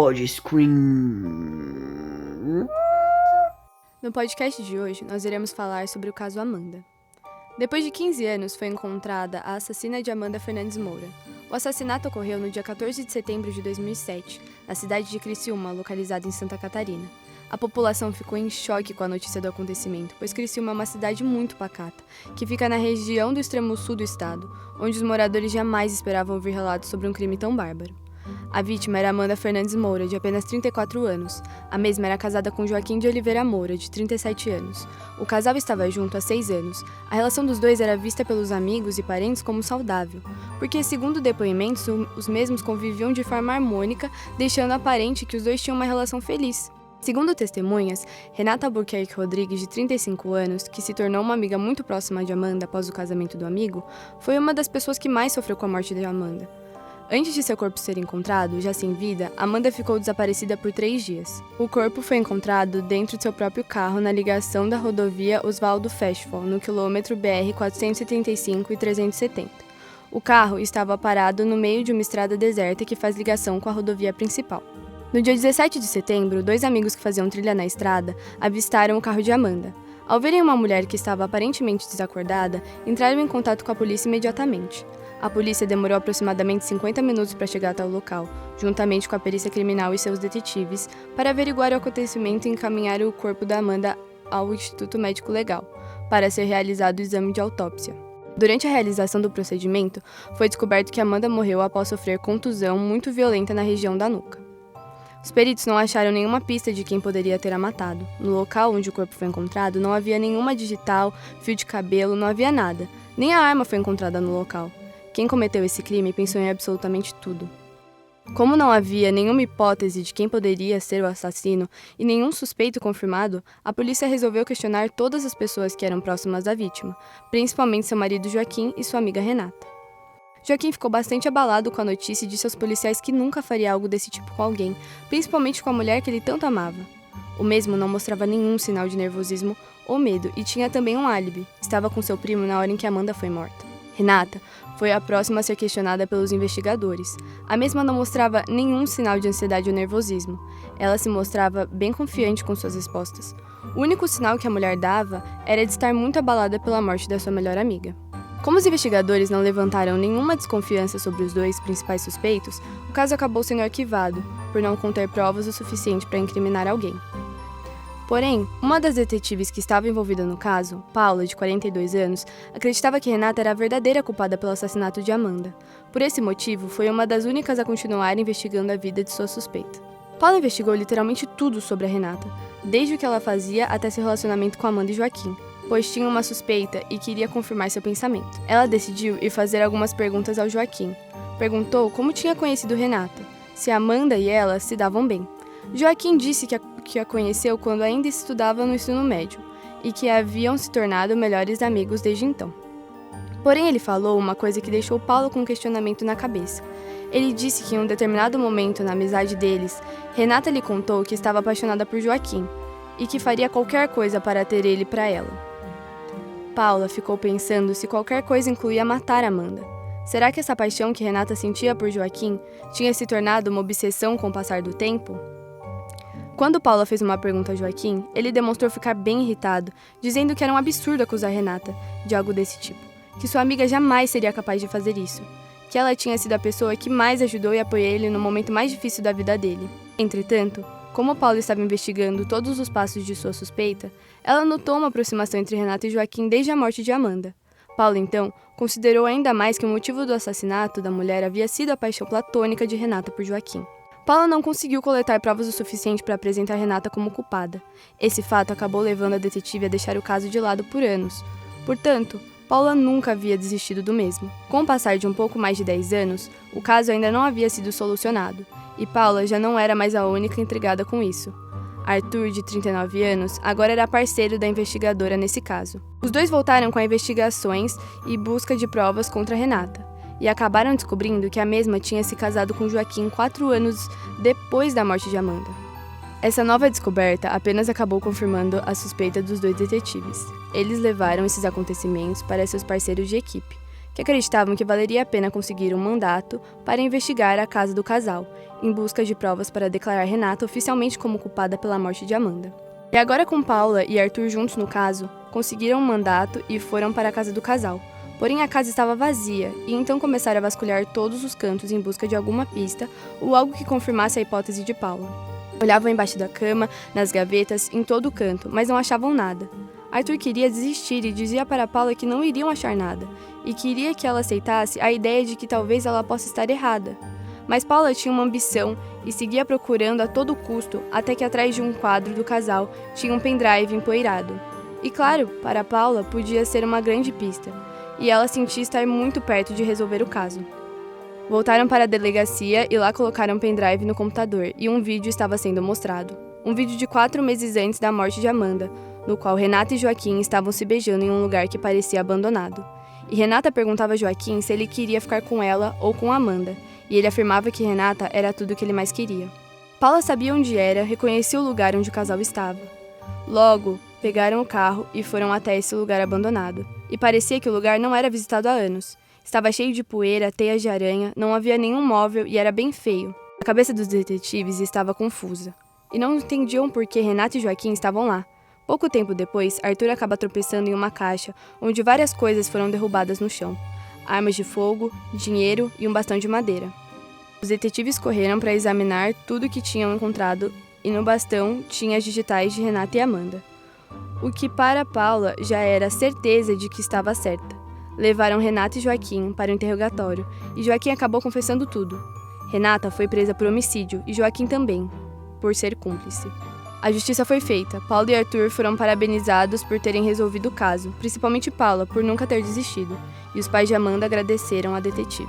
Pode scream. No podcast de hoje, nós iremos falar sobre o caso Amanda. Depois de 15 anos, foi encontrada a assassina de Amanda Fernandes Moura. O assassinato ocorreu no dia 14 de setembro de 2007, na cidade de Criciúma, localizada em Santa Catarina. A população ficou em choque com a notícia do acontecimento, pois Criciúma é uma cidade muito pacata, que fica na região do extremo sul do estado, onde os moradores jamais esperavam ouvir relatos sobre um crime tão bárbaro. A vítima era Amanda Fernandes Moura, de apenas 34 anos. A mesma era casada com Joaquim de Oliveira Moura, de 37 anos. O casal estava junto há 6 anos. A relação dos dois era vista pelos amigos e parentes como saudável, porque, segundo depoimentos, os mesmos conviviam de forma harmônica, deixando aparente que os dois tinham uma relação feliz. Segundo testemunhas, Renata Albuquerque Rodrigues, de 35 anos, que se tornou uma amiga muito próxima de Amanda após o casamento do amigo, foi uma das pessoas que mais sofreu com a morte de Amanda. Antes de seu corpo ser encontrado, já sem vida, Amanda ficou desaparecida por 3 dias. O corpo foi encontrado dentro de seu próprio carro na ligação da rodovia Oswaldo Festival, no quilômetro BR 475 e 370. O carro estava parado no meio de uma estrada deserta que faz ligação com a rodovia principal. No dia 17 de setembro, 2 amigos que faziam trilha na estrada avistaram o carro de Amanda. Ao verem uma mulher que estava aparentemente desacordada, entraram em contato com a polícia imediatamente. A polícia demorou aproximadamente 50 minutos para chegar até o local, juntamente com a perícia criminal e seus detetives, para averiguar o acontecimento e encaminhar o corpo da Amanda ao Instituto Médico Legal, para ser realizado o exame de autópsia. Durante a realização do procedimento, foi descoberto que Amanda morreu após sofrer contusão muito violenta na região da nuca. Os peritos não acharam nenhuma pista de quem poderia ter a matado. No local onde o corpo foi encontrado, não havia nenhuma digital, fio de cabelo, não havia nada. Nem a arma foi encontrada no local. Quem cometeu esse crime pensou em absolutamente tudo. Como não havia nenhuma hipótese de quem poderia ser o assassino e nenhum suspeito confirmado, a polícia resolveu questionar todas as pessoas que eram próximas da vítima, principalmente seu marido Joaquim e sua amiga Renata. Joaquim ficou bastante abalado com a notícia e disse aos policiais que nunca faria algo desse tipo com alguém, principalmente com a mulher que ele tanto amava. O mesmo não mostrava nenhum sinal de nervosismo ou medo e tinha também um álibi. Estava com seu primo na hora em que Amanda foi morta. Renata foi a próxima a ser questionada pelos investigadores. A mesma não mostrava nenhum sinal de ansiedade ou nervosismo. Ela se mostrava bem confiante com suas respostas. O único sinal que a mulher dava era de estar muito abalada pela morte da sua melhor amiga. Como os investigadores não levantaram nenhuma desconfiança sobre os 2 principais suspeitos, o caso acabou sendo arquivado, por não conter provas o suficiente para incriminar alguém. Porém, uma das detetives que estava envolvida no caso, Paula, de 42 anos, acreditava que Renata era a verdadeira culpada pelo assassinato de Amanda. Por esse motivo, foi uma das únicas a continuar investigando a vida de sua suspeita. Paula investigou literalmente tudo sobre a Renata, desde o que ela fazia até seu relacionamento com Amanda e Joaquim, pois tinha uma suspeita e queria confirmar seu pensamento. Ela decidiu ir fazer algumas perguntas ao Joaquim. Perguntou como tinha conhecido Renata, se Amanda e ela se davam bem. Joaquim disse que a conheceu quando ainda estudava no ensino médio e que haviam se tornado melhores amigos desde então. Porém, ele falou uma coisa que deixou Paulo com um questionamento na cabeça. Ele disse que em um determinado momento na amizade deles, Renata lhe contou que estava apaixonada por Joaquim e que faria qualquer coisa para ter ele para ela. Paula ficou pensando se qualquer coisa incluía matar Amanda. Será que essa paixão que Renata sentia por Joaquim tinha se tornado uma obsessão com o passar do tempo? Quando Paula fez uma pergunta a Joaquim, ele demonstrou ficar bem irritado, dizendo que era um absurdo acusar Renata de algo desse tipo, que sua amiga jamais seria capaz de fazer isso, que ela tinha sido a pessoa que mais ajudou e apoiou ele no momento mais difícil da vida dele. Entretanto, como Paula estava investigando todos os passos de sua suspeita, ela notou uma aproximação entre Renata e Joaquim desde a morte de Amanda. Paula, então, considerou ainda mais que o motivo do assassinato da mulher havia sido a paixão platônica de Renata por Joaquim. Paula não conseguiu coletar provas o suficiente para apresentar Renata como culpada. Esse fato acabou levando a detetive a deixar o caso de lado por anos. Portanto, Paula nunca havia desistido do mesmo. Com o passar de um pouco mais de 10 anos, o caso ainda não havia sido solucionado, e Paula já não era mais a única intrigada com isso. Arthur, de 39 anos, agora era parceiro da investigadora nesse caso. Os dois voltaram com investigações e busca de provas contra Renata, e acabaram descobrindo que a mesma tinha se casado com Joaquim 4 anos depois da morte de Amanda. Essa nova descoberta apenas acabou confirmando a suspeita dos 2 detetives. Eles levaram esses acontecimentos para seus parceiros de equipe, que acreditavam que valeria a pena conseguir um mandato para investigar a casa do casal em busca de provas para declarar Renata oficialmente como culpada pela morte de Amanda. E agora, com Paula e Arthur juntos no caso, conseguiram um mandato e foram para a casa do casal. Porém, a casa estava vazia, e então começaram a vasculhar todos os cantos em busca de alguma pista ou algo que confirmasse a hipótese de Paula. Olhavam embaixo da cama, nas gavetas, em todo canto, mas não achavam nada. Arthur queria desistir e dizia para Paula que não iriam achar nada, e queria que ela aceitasse a ideia de que talvez ela possa estar errada. Mas Paula tinha uma ambição e seguia procurando a todo custo, até que atrás de um quadro do casal tinha um pendrive empoeirado. E claro, para Paula podia ser uma grande pista, e ela sentia estar muito perto de resolver o caso. Voltaram para a delegacia e lá colocaram um pendrive no computador e um vídeo estava sendo mostrado. Um vídeo de 4 meses antes da morte de Amanda, no qual Renata e Joaquim estavam se beijando em um lugar que parecia abandonado. E Renata perguntava a Joaquim se ele queria ficar com ela ou com Amanda, e ele afirmava que Renata era tudo o que ele mais queria. Paula sabia onde era, reconhecia o lugar onde o casal estava. Logo, pegaram o carro e foram até esse lugar abandonado. E parecia que o lugar não era visitado há anos. Estava cheio de poeira, teias de aranha, não havia nenhum móvel e era bem feio. A cabeça dos detetives estava confusa. E não entendiam por que Renata e Joaquim estavam lá. Pouco tempo depois, Arthur acaba tropeçando em uma caixa, onde várias coisas foram derrubadas no chão. Armas de fogo, dinheiro e um bastão de madeira. Os detetives correram para examinar tudo o que tinham encontrado e no bastão tinha as digitais de Renata e Amanda. O que para Paula já era certeza de que estava certa. Levaram Renata e Joaquim para o interrogatório e Joaquim acabou confessando tudo. Renata foi presa por homicídio e Joaquim também, por ser cúmplice. A justiça foi feita. Paula e Arthur foram parabenizados por terem resolvido o caso, principalmente Paula por nunca ter desistido, e os pais de Amanda agradeceram a detetive.